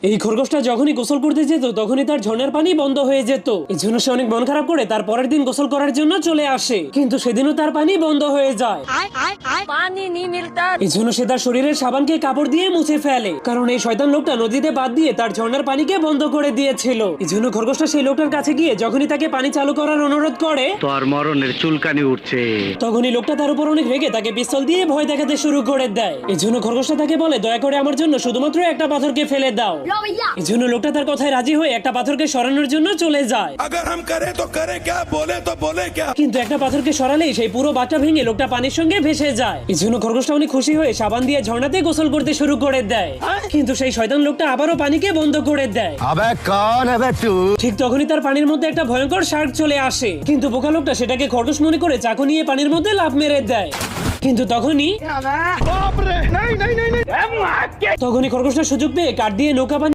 এই খরগোশটা যখনই গোসল করতে যেত তখনই তার ঝর্ণার পানি বন্ধ হয়ে যেত। এই জন্য সে অনেক মন খারাপ করে তার পরের দিন গোসল করার জন্য চলে আসে, কিন্তু সেদিনও তার পানি বন্ধ হয়ে যায়। पानी नहीं मिलता। এই জন্য সে তার শরীরের সাবানকে কাপড় দিয়ে মুছে ফেলে, কারণ এই শয়তান লোকটা নদীতে বাদ দিয়ে তার ঝর্ণার পানিকে বন্ধ করে দিয়েছিল। এই জন্য খরগোশটা সেই লোকটার কাছে গিয়ে যখনই তাকে পানি চালু করার অনুরোধ করে তোর মরণের চুলকানি উঠছে। তখনই লোকটা তার উপর অনেক রেগে তাকে পিস্তল দিয়ে ভয় দেখাতে শুরু করে দেয়। এই জন্য খরগোশটা তাকে বলে, দয়া করে আমার জন্য শুধুমাত্র একটা পাথরকে ফেলে দাও। এই জন্য লোকটা তার কথায় রাজি হয়ে একটা পাথরকে সরানোর জন্য চলে যায়। अगर हम करें तो करें क्या, बोले तो बोले क्या। কিন্তু একটা পাথরকে সরালেই সেই পুরো বাটটা ভেঙে লোকটা পানির সঙ্গে ভেসে যায়। এই জন্য খরগোশটা অনেক খুশি হয়ে সাবান দিয়ে ঝর্ণাতে গোসল করতে শুরু করে দেয়, কিন্তু সেই শয়তান লোকটা আবারও পানিকে বন্ধ করে দেয়। अबे कौन है बे तू? ঠিক তখনই তার পানির মধ্যে একটা ভয়ঙ্কর শার্ক চলে আসে, কিন্তু বোকা লোকটা সেটাকে খরগোশ মনে করে চাকু নিয়ে পানির মধ্যে লাফ মেরে দেয়। কিন্তু তখনই খরগোশটা সুযোগ পেয়ে কাঠ দিয়ে নৌকা বানিয়ে